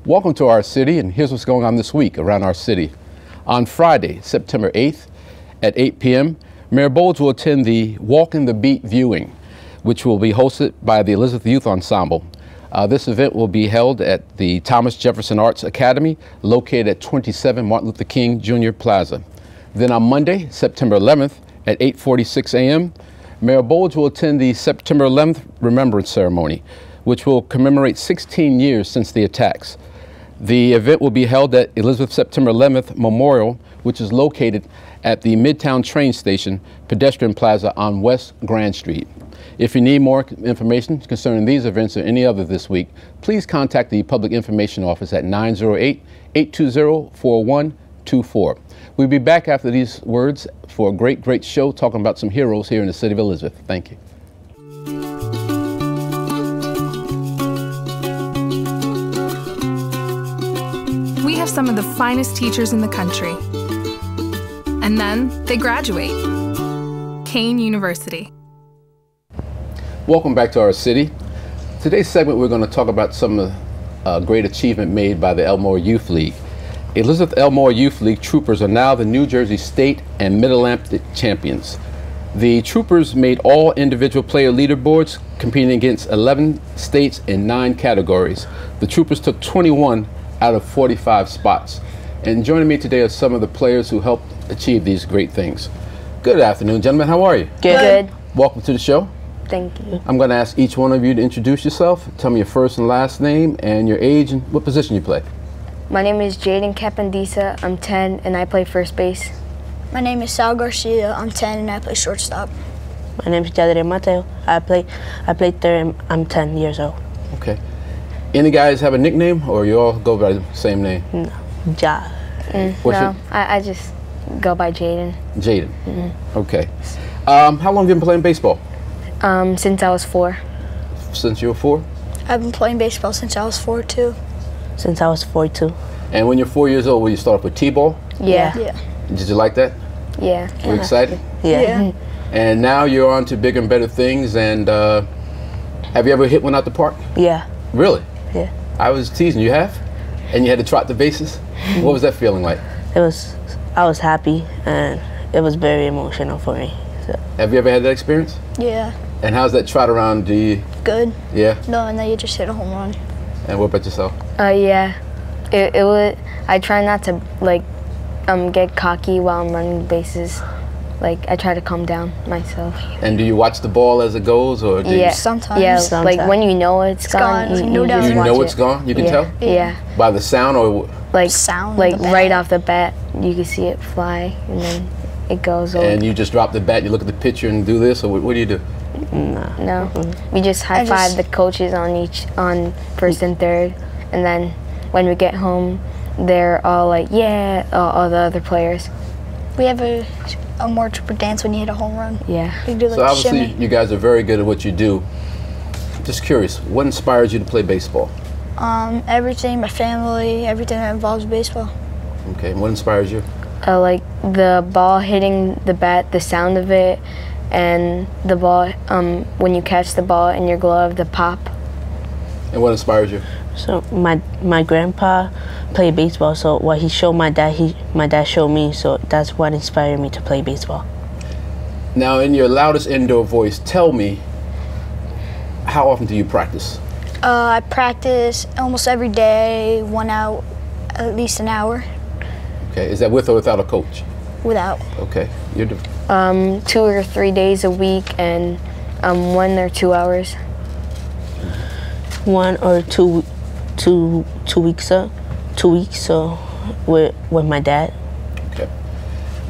Welcome to our city, and here's what's going on this week around our city. On Friday, September 8th at 8 p.m., Mayor Bowles will attend the Walking the Beat viewing, which will be hosted by the Elizabeth Youth Ensemble. This event will be held at the Thomas Jefferson Arts Academy, located at 27 Martin Luther King Jr. Plaza. Then on Monday, September 11th at 8:46 a.m., Mayor Bowles will attend the September 11th Remembrance Ceremony, which will commemorate 16 years since the attacks. The event will be held at Elizabeth September 11th Memorial, which is located at the Midtown train station, pedestrian plaza on West Grand Street. If you need more information concerning these events or any other this week, please contact the Public Information Office at 908-820-4124. We'll be back after these words for a great show talking about some heroes here in the city of Elizabeth. Thank you. We have some of the finest teachers in the country. And then they graduate. Kane University. Welcome back to our city. Today's segment, we're going to talk about some of the great achievement made by the Elmore Youth League. Elizabeth Elmore Youth League Troopers are now the New Jersey State and Mid-Atlantic champions. The Troopers made all individual player leaderboards, competing against 11 states in 9 categories. The Troopers took 21 out of 45 spots. And joining me today are some of the players who helped achieve these great things. Good afternoon, gentlemen. How are you? Good. Welcome to the show. Thank you. I'm going to ask each one of you to introduce yourself. Tell me your first and last name and your age and what position you play. My name is Jaden Capandisa. I'm 10 and I play first base. My name is Sal Garcia. I'm 10 and I play shortstop. My name is Jadre Mateo. I play third and I'm 10 years old. Okay. Any guys have a nickname or you all go by the same name? No. Ja. No, I just go by Jaden. Jaden. Okay. How long have you been playing baseball? Since I was 4. Since you were 4? I've been playing baseball since I was 4 too. Since I was 4 too. And when you're 4 years old, will you start off with T-ball? Yeah. Did you like that? Yeah. Were you excited? Yeah. And now you're on to bigger and better things. And have you ever hit one out the park? Yeah. Really? Yeah. I was teasing. You have? And you had to trot the bases? What was that feeling like? I was happy and it was very emotional for me. So. Have you ever had that experience? Yeah. And how's that trot around? Do you? Good. Yeah. No, and then you just hit a home run. And what about yourself? Yeah. It would. I try not to get cocky while I'm running the bases. Like I try to calm down myself. And do you watch the ball as it goes, or do you? Sometimes. Yeah. Sometimes. Like when you know it's gone. You You just know watch it's it. gone. You can tell. Yeah. By the sound, or Like Sound Like of the bat. right off the bat, you can see it fly, and then it goes over. and you just drop the bat. You look at the pitcher and do this, or what do you do? No, we just high five the coaches on first and third, and then when we get home, they're all like, yeah, all the other players. We have a more trooper dance when you hit a home run. Yeah. We do like So obviously, shimmy. you guys are very good at what you do. Just curious, what inspires you to play baseball? Everything, my family, everything that involves baseball. Okay, and what inspires you? Like the ball hitting the bat, the sound of it, and the ball when you catch the ball in your glove, the pop. And what inspires you? So my grandpa played baseball, so what he showed my dad showed me, so that's what inspired me to play baseball. Now, in your loudest indoor voice, tell me, how often do you practice? I practice almost every day, at least an hour. Okay, is that with or without a coach? Without. Okay, you're 2 or 3 days a week, and 1 or 2 hours. 1 or 2 weeks so with my dad. Okay.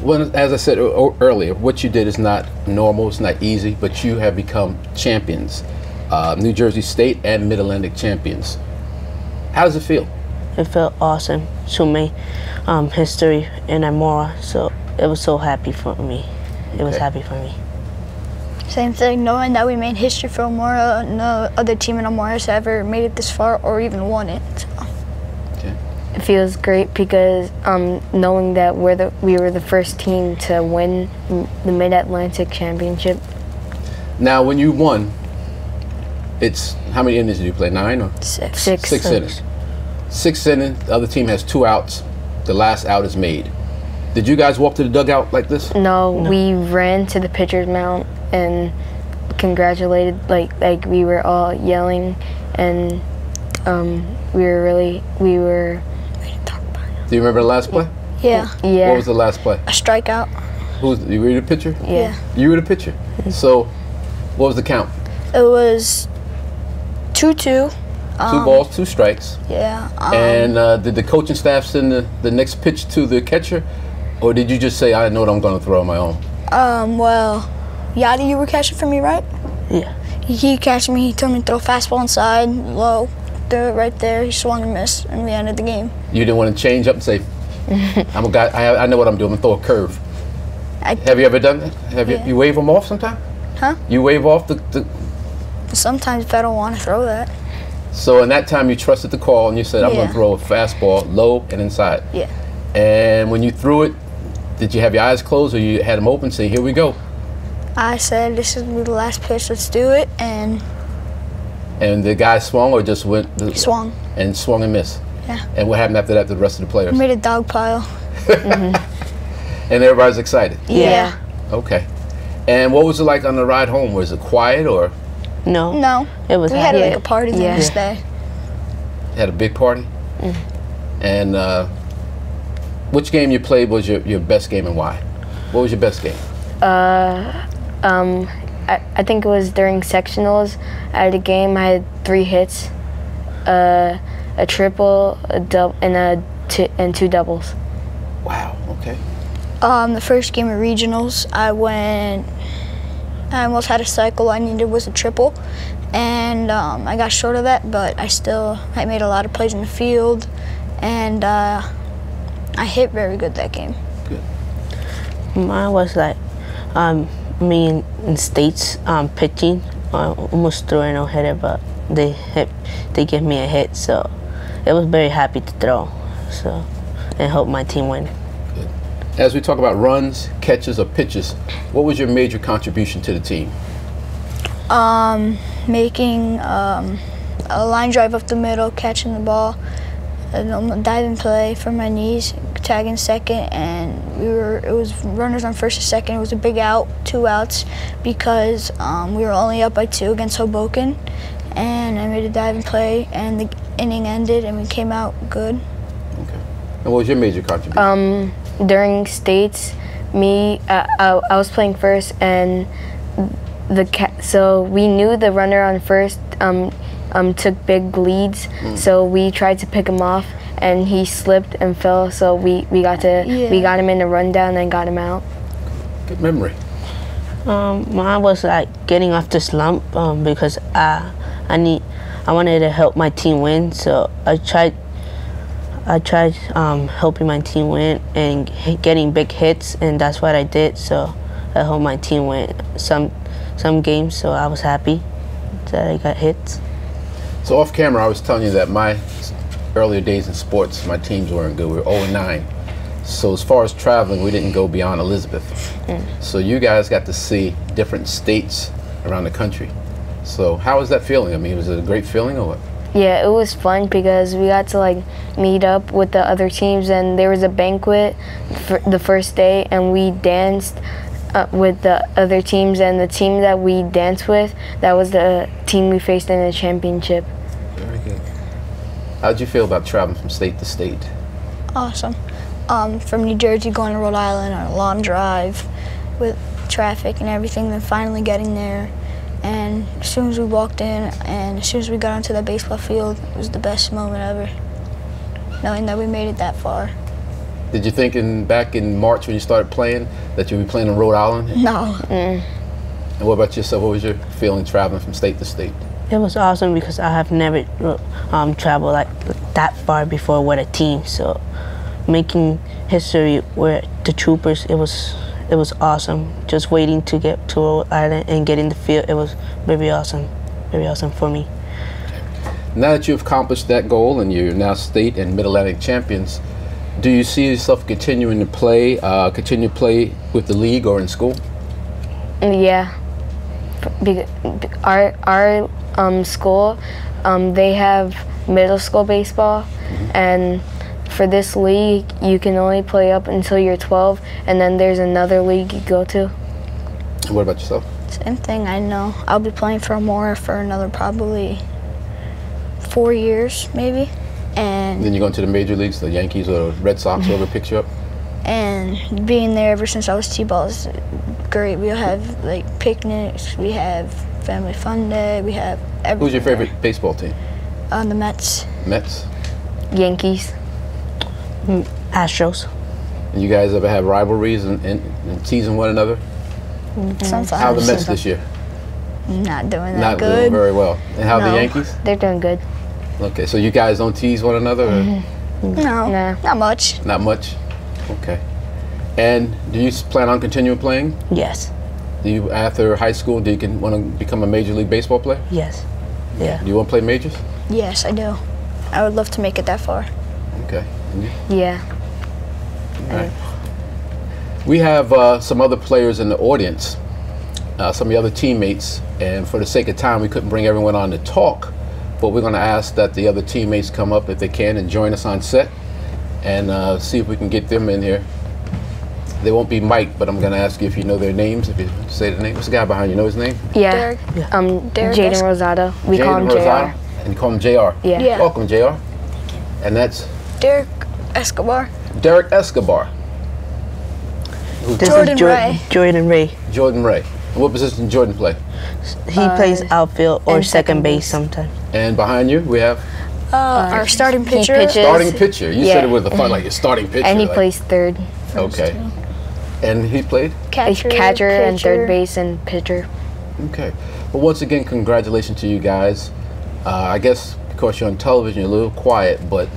Well, as I said earlier, what you did is not normal, it's not easy, but you have become champions. New Jersey State and Mid-Atlantic champions. How does it feel? It felt awesome to make history in Elmora, so it was so happy for me. It was happy for me. Same thing, knowing that we made history for Elmora. No other team in Elmora has ever made it this far or even won it. So. Okay. It feels great because knowing that we were the first team to win the Mid-Atlantic Championship. Now, when you won, it's how many innings did you play? 9 or 6. 6. 6 innings. 6th inning, the other team has 2 outs. The last out is made. Did you guys walk to the dugout like this? No, we ran to the pitcher's mound and congratulated, like we were all yelling, and we were. Do you remember the last play? Yeah. Yeah. What was the last play? A strikeout. You were the pitcher? Yeah. You were the pitcher. So, what was the count? It was 2-2. 2 balls, 2 strikes. Yeah. And did the coaching staff send the next pitch to the catcher, or did you just say, I know what I'm going to throw on my own? Well, Yadi, you were catching for me, right? Yeah. He catched me. He told me to throw fastball inside, low, threw it right there. He swung and missed, and we ended the game. You didn't want to change up and say, I'm a guy. I know what I'm doing. I'm going to throw a curve. Have you ever done that? Have you wave them off sometime? Huh? You wave off the. Sometimes if I don't want to throw that. So in that time, you trusted the call and you said, I'm going Yeah. to throw a fastball low and inside. Yeah. And when you threw it, did you have your eyes closed or you had them open, say, here we go? I said, this is the last pitch, let's do it, and And the guy swung or just went? he swung. And swung and missed. Yeah. And what happened after that to the rest of the players? We made a dog pile. And everybody's excited? Yeah. Okay. And what was it like on the ride home? Was it quiet or No. No. It was We had happy. like a party the Yeah. next day. had a big party? And which game you played was your best game and why? What was your best game? I think it was during sectionals. I had a game. I had 3 hits, a triple, a double, and 2 doubles. Wow, okay. The first game of regionals, I almost had a cycle. I needed was a triple, and I got short of that, but I made a lot of plays in the field, and I hit very good that game. Good. Mine was like me in states pitching. I almost threw a no-hitter, but they gave me a hit, so it was very happy to throw, so and help my team win. Good. As we talk about runs, catches, or pitches, what was your major contribution to the team? Making a line drive up the middle, catching the ball, a diving play for my knees, tagging second, and it was runners on first and second. It was a big out, 2 outs, because we were only up by 2 against Hoboken, and I made a diving play, and the inning ended, and we came out good. Okay. And what was your major contribution? During states, I was playing first, and so we knew the runner on first took big leads, so we tried to pick him off, and he slipped and fell. So we got him in the rundown and got him out. Good memory. Mine was like getting off the slump because I wanted to help my team win, so I tried helping my team win and getting big hits, and that's what I did. So I helped my team win some games, so I was happy that I got hits. So off camera, I was telling you that my earlier days in sports, my teams weren't good. We were 0-9. So as far as traveling, we didn't go beyond Elizabeth. So you guys got to see different states around the country. So how was that feeling? I mean, was it a great feeling or what? Yeah, it was fun because we got to meet up with the other teams, and there was a banquet for the first day, and we danced with the other teams, and the team that we danced with, that was the team we faced in the championship. Very good. How'd you feel about traveling from state to state? Awesome. From New Jersey going to Rhode Island on a long drive with traffic and everything, then finally getting there. And as soon as we walked in and as soon as we got onto that baseball field, it was the best moment ever, knowing that we made it that far. Did you think back in March when you started playing that you'd be playing in Rhode Island? No. And what about yourself? What was your feeling traveling from state to state? It was awesome because I have never traveled like that far before with a team. So making history with the Troopers, it was awesome. Just waiting to get to Rhode Island and get in the field, it was very awesome for me. Now that you've accomplished that goal and you're now state and Mid-Atlantic champions, do you see yourself continuing to play, with the league or in school? Yeah, our school, they have middle school baseball, and for this league, you can only play up until you're 12, and then there's another league you go to. And what about yourself? Same thing. I know. I'll be playing for Elmora for another probably 4 years, maybe. And Then you go into the major leagues, the Yankees or Red Sox, whoever picks you up? and being there ever since I was T-ball is great. We'll have like picnics, we have family fun day, we have everything. Who's your favorite baseball team? The Mets. Mets? Yankees. Astros. And you guys ever have rivalries and teasing one another? Sometimes. How are the Mets this year? Not doing that Not good. doing very well. And how are the No. Yankees? They're doing good. Okay, so you guys don't tease one another? Or No, Nah. not much. not much? Okay. And do you plan on continuing playing? Yes. Do you, after high school, do you want to become a Major League Baseball player? Yes. Yeah. Do you want to play majors? Yes, I do. I would love to make it that far. Okay. And you? Yeah. All right. We have some other players in the audience, some of the other teammates, and for the sake of time, we couldn't bring everyone on to talk, but we're going to ask that the other teammates come up if they can and join us on set and see if we can get them in here. They won't be mic'd, but I'm going to ask you if you know their names, if you say the name. What's the guy behind you? Know his name? Yeah. Derek. Derek Jaden Es- Rosado. We call him Jaden Rosado, JR. and you call him JR? Yeah. Yeah. Welcome, JR. And that's Derek Escobar. Derek Escobar. This Jordan is Ray. Jordan Ray. Jordan Ray. And what position Jordan play? He plays outfield or and second second base base. sometimes. And behind you, we have Our starting He pitcher. pitches. starting pitcher. You said Yeah. it with a fun, like your starting pitcher. And he like- plays third. Okay. And he played? He's catcher and third base and pitcher. Okay. Well, once again, congratulations to you guys. I guess because you're on television, you're a little quiet, but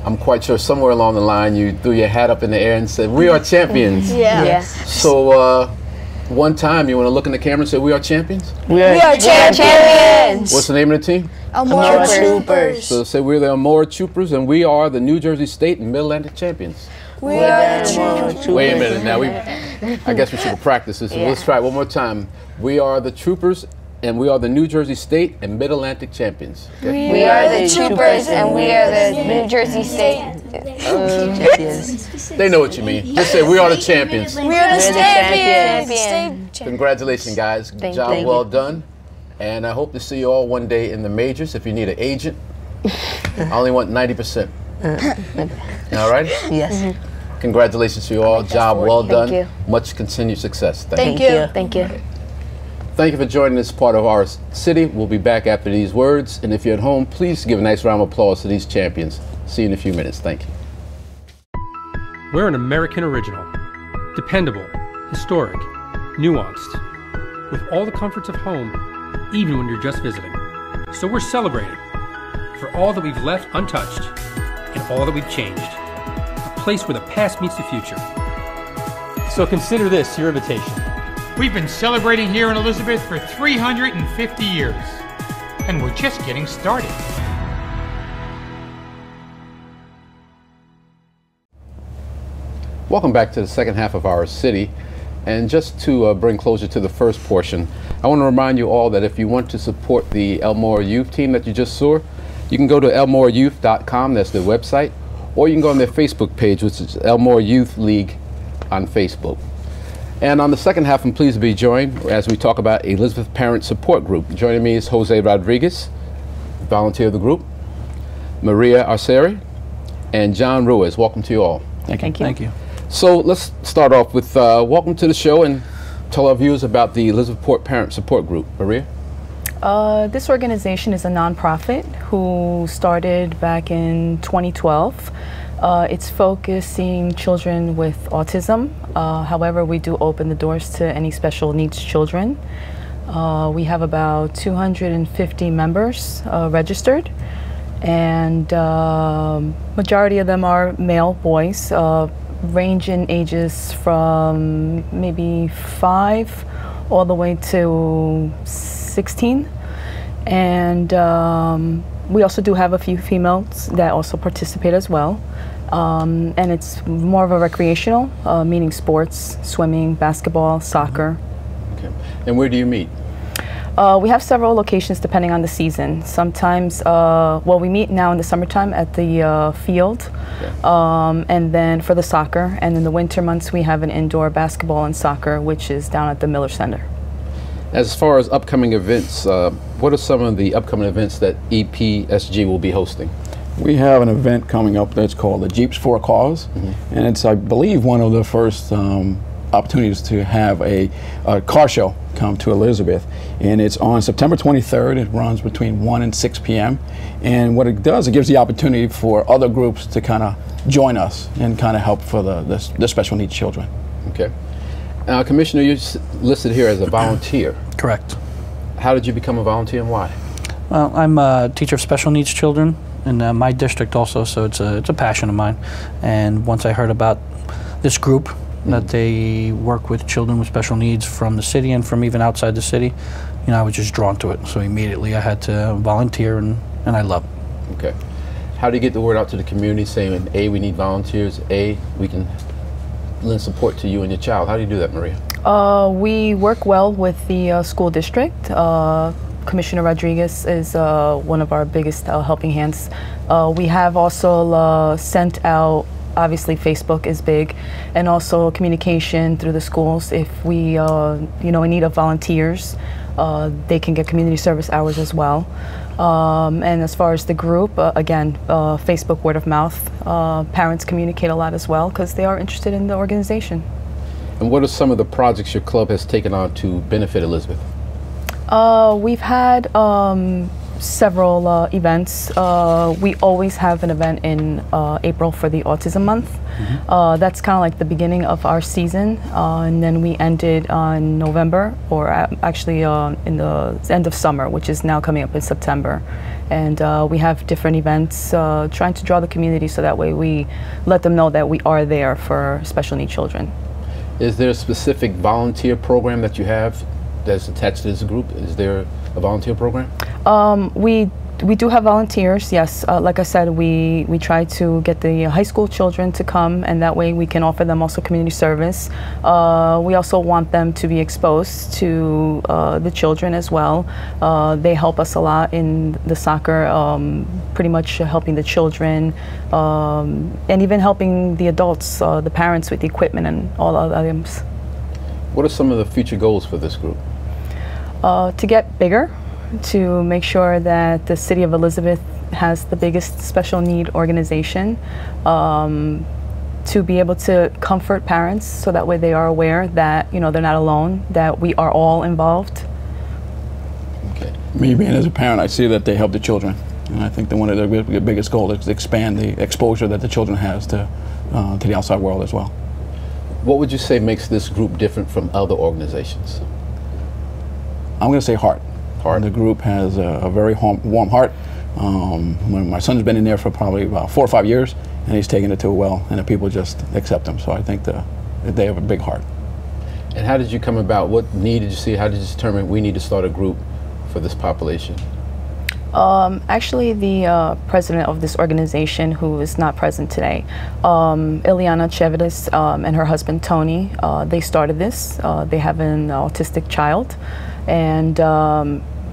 I'm quite sure somewhere along the line you threw your hat up in the air and said, "We are champions." Yeah. Yeah. So one time, you want to look in the camera and say, "We are champions"? We are Champions! What's the name of the team? Elmora Elmora Troopers. So say we're the Elmore Troopers, and we are the New Jersey State and Mid-Atlantic champions. We are the Troopers. Wait a minute, now I guess we should practice this. Yeah. Let's try it one more time. We are the Troopers, and we are the New Jersey State and Mid-Atlantic champions. Okay? We are the Troopers and we are the New Jersey State. champions. They know what you mean. Just say we are the champions. We are the champions. champions. Congratulations, guys. Thank Job you. well done. And I hope to see you all one day in the majors. If you need an agent, I only want 90%. All right? Yes. Congratulations to you all. Job well done. you. Much continued success. Thank you. you. Thank you. Thank you for joining this part of our city. We'll be back after these words. And if you're at home, please give a nice round of applause to these champions. See you in a few minutes. Thank you. We're an American original, dependable, historic, nuanced, with all the comforts of home, even when you're just visiting. So we're celebrating for all that we've left untouched and all that we've changed. A place where the past meets the future. So consider this your invitation. We've been celebrating here in Elizabeth for 350 years, and we're just getting started. Welcome back to the second half of our city. And just to bring closure to the first portion, I want to remind you all that if you want to support the Elmore youth team that you just saw, you can go to elmoreyouth.com, that's their website, or you can go on their Facebook page, which is Elmore Youth League on Facebook. And on the second half, I'm pleased to be joined as we talk about Elizabeth Parent Support Group. Joining me is Jose Rodriguez, volunteer of the group, Maria Arcieri, and John Ruiz. Welcome to you all. Thank you. Thank you. So let's start off with welcome to the show and tell our viewers about the Elizabeth Parent Support Group. Maria? This organization is a nonprofit who started back in 2012. It's focusing children with autism. However, we do open the doors to any special needs children. We have about 250 members registered, and majority of them are male boys, range in ages from maybe 5 all the way to 16. And we also do have a few females that also participate as well. And it's more of a recreational, meaning sports, swimming, basketball, soccer. Okay. And where do you meet? We have several locations depending on the season. Sometimes, well, we meet now in the summertime at the field, and then for the soccer. And in the winter months, we have an indoor basketball and soccer, which is down at the Miller Center. As far as upcoming events, what are some of the upcoming events that EPSG will be hosting? We have an event coming up that's called the Jeeps for a Cause, and it's, I believe, one of the first opportunities to have a car show come to Elizabeth, and it's on September 23rd. It runs between 1 and 6 p.m. and what it does, it gives the opportunity for other groups to kind of join us and kind of help for the special needs children. Okay. Commissioner, you're listed here as a volunteer. Correct. How did you become a volunteer and why? Well, I'm a teacher of special needs children in my district also, so it's a passion of mine. And once I heard about this group, that they work with children with special needs from the city and from even outside the city, you know, I was just drawn to it. So immediately I had to volunteer, and I love it. Okay. How do you get the word out to the community saying, A, we need volunteers, A, we can lend support to you and your child? How do you do that, Maria? We work well with the school district. Commissioner Rodriguez is one of our biggest helping hands. We have also sent out, obviously Facebook is big, and also communication through the schools. If we, you know, in need of volunteers, they can get community service hours as well. And as far as the group, again, Facebook, word of mouth. Parents communicate a lot as well because they are interested in the organization. And what are some of the projects your club has taken on to benefit Elizabeth? We've had several events. We always have an event in April for the Autism Month. That's kind of like the beginning of our season, and then we ended on November, or actually in the end of summer, which is now coming up in September. And we have different events trying to draw the community so that way we let them know that we are there for special needs children. Is there a specific volunteer program that you have that's attached to this group? Is there a volunteer program? We do have volunteers, yes. Like I said, we try to get the high school children to come, and that way we can offer them also community service. We also want them to be exposed to the children as well. They help us a lot in the soccer, pretty much helping the children, and even helping the adults, the parents with the equipment and all other items. What are some of the future goals for this group? To get bigger, to make sure that the city of Elizabeth has the biggest special need organization, to be able to comfort parents so that way they are aware that, you know, they're not alone, that we are all involved. Okay. Me being as a parent, I see that they help the children, and I think that one of their biggest goals is to expand the exposure that the children has to the outside world as well. What would you say makes this group different from other organizations? I'm going to say heart. The group has a very warm heart. My son's been in there for probably about 4 or 5 years, and he's taken it to well, and the people just accept him. So I think that they have a big heart. And how did you come about? What need did you see? How did you determine we need to start a group for this population? Actually, the president of this organization, who is not present today, Ileana Chevides, and her husband Tony, they started this. They have an autistic child, and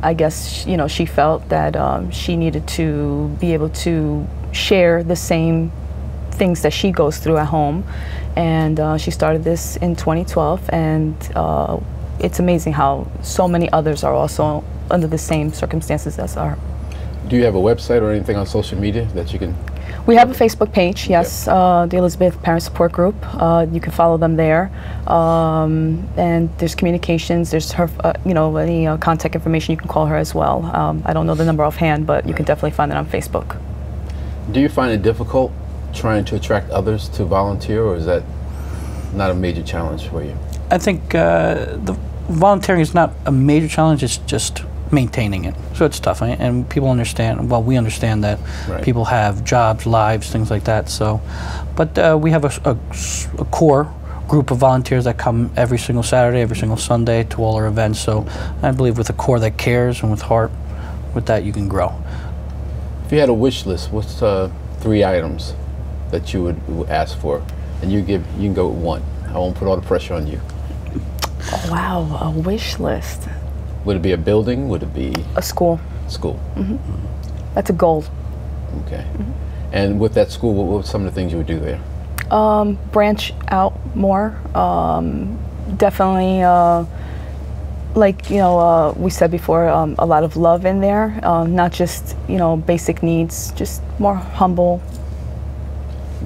I guess, you know, she felt that she needed to be able to share the same things that she goes through at home, and she started this in 2012, and it's amazing how so many others are also under the same circumstances as her. Do you have a website or anything on social media that you can? We have a Facebook page, yes, the Elizabeth Parent Support Group. You can follow them there, and there's communications. There's her, you know, any contact information. You can call her as well. I don't know the number offhand, but you can definitely find it on Facebook. Do you find it difficult trying to attract others to volunteer, or is that not a major challenge for you? I think the volunteering is not a major challenge. It's just maintaining it. So it's tough, and people understand, well, we understand that people have jobs, lives, things like that. So, but we have a core group of volunteers that come every single Saturday, every single Sunday to all our events. So I believe with a core that cares and with heart, with that you can grow. If you had a wish list, what's 3 items that you would ask for? And you can go with 1. I won't put all the pressure on you. Oh, wow, a wish list. Would it be a building? Would it be A school. school? That's a goal. Okay. And with that school, what were some of the things you would do there? Branch out more. Definitely, like we said before, a lot of love in there. Not just basic needs, just more humble.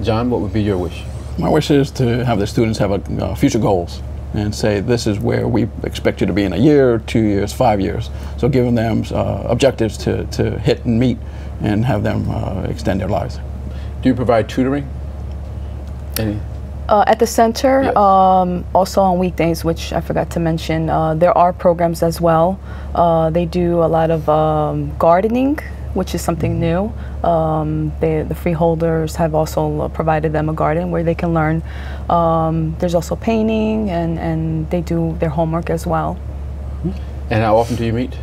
John, what would be your wish? My wish is to have the students have future goals and say, this is where we expect you to be in a year, 2 years, 5 years. So giving them objectives to hit and meet and have them extend their lives. Do you provide tutoring? Any? At the center, Yes. also on weekdays, which I forgot to mention, there are programs as well. They do a lot of gardening, which is something new. The freeholders have also provided them a garden where they can learn. There's also painting, and they do their homework as well. And how often do you meet?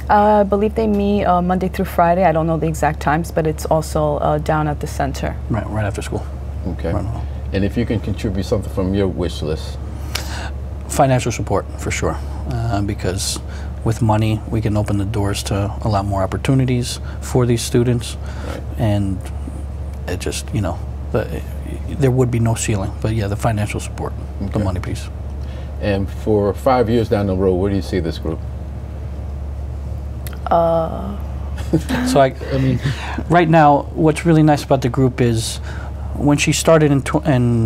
I believe they meet Monday through Friday. I don't know the exact times, but it's also down at the center. Right after school. Okay. Right on. And if you can contribute something from your wish list? Financial support, for sure, because with money, we can open the doors to a lot more opportunities for these students. Right. And it just, there would be no ceiling. But yeah, the financial support, the money piece. And for 5 years down the road, where do you see this group? So I mean, right now, what's really nice about the group is when she started in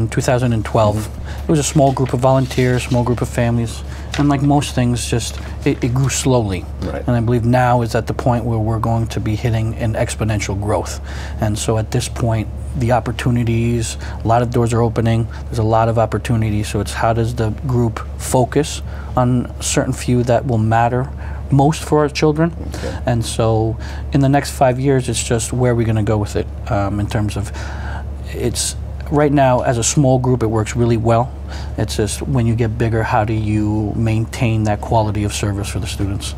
2012, it was a small group of volunteers, small group of families, and like most things, just it grew slowly. Right. And I believe now is at the point where we're going to be hitting an exponential growth. And so at this point, the opportunities, a lot of doors are opening, there's a lot of opportunities, so it's how does the group focus on a certain few that will matter most for our children. Okay. And so in the next 5 years, it's just where are we going to go with it in terms of it's right now as a small group it works really well. It's just when you get bigger, how do you maintain that quality of service for the students?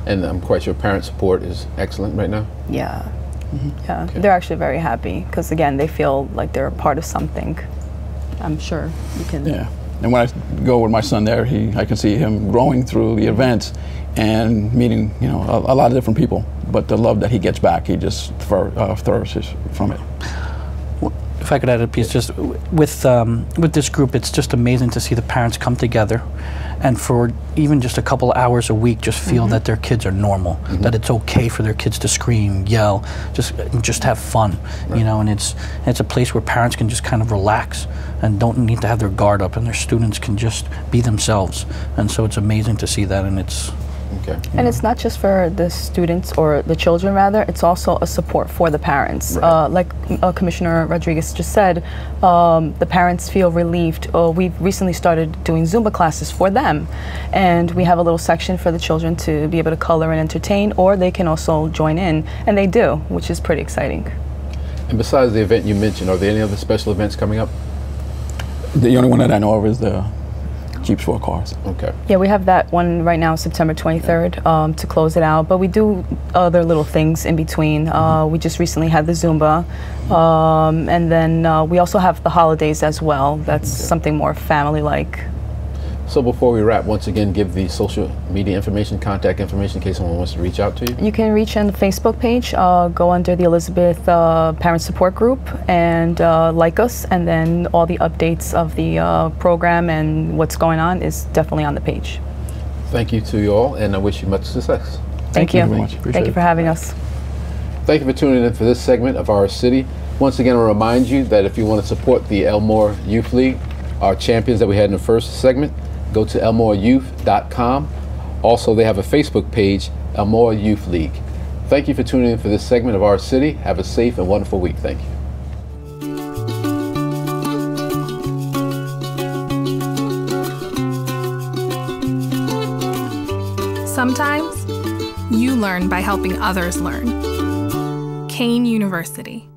And I'm quite sure parent support is excellent right now. Yeah. Yeah, they're actually very happy because again they feel like they're a part of something. I'm sure you can. Yeah. And when I go with my son there, I can see him growing through the events and meeting a lot of different people. But the love that he gets back, he just flourishes from it. If I could add a piece, just with this group, it's just amazing to see the parents come together, and for even just a couple of hours a week, just feel that their kids are normal, that it's okay for their kids to scream, yell, just have fun, And it's a place where parents can just kind of relax and don't need to have their guard up, and their students can just be themselves, and so it's amazing to see that, and it's. Okay. And it's not just for the students or the children, rather, it's also a support for the parents. Right. Like Commissioner Rodriguez just said, the parents feel relieved. We've recently started doing Zumba classes for them, and we have a little section for the children to be able to color and entertain, or they can also join in, and they do, which is pretty exciting. And besides the event you mentioned, are there any other special events coming up? The only one that I know of is the Jeeps for Cars. Okay. Yeah, we have that one right now, September 23rd, to close it out. But we do other little things in between. We just recently had the Zumba, and then we also have the holidays as well. That's something more family-like. So before we wrap, once again, give the social media information, contact information in case someone wants to reach out to you. You can reach on the Facebook page, go under the Elizabeth Parent Support Group and like us, and then all the updates of the program and what's going on is definitely on the page. Thank you to you all, and I wish you much success. Thank you. Very much. Appreciate Thank you for having us. Thank you for tuning in for this segment of Our City. Once again, I'll remind you that if you want to support the Elmore Youth League, our champions that we had in the first segment, go to elmoreyouth.com. Also, they have a Facebook page, Elmore Youth League. Thank you for tuning in for this segment of Our City. Have a safe and wonderful week. Thank you. Sometimes you learn by helping others learn. Kane University.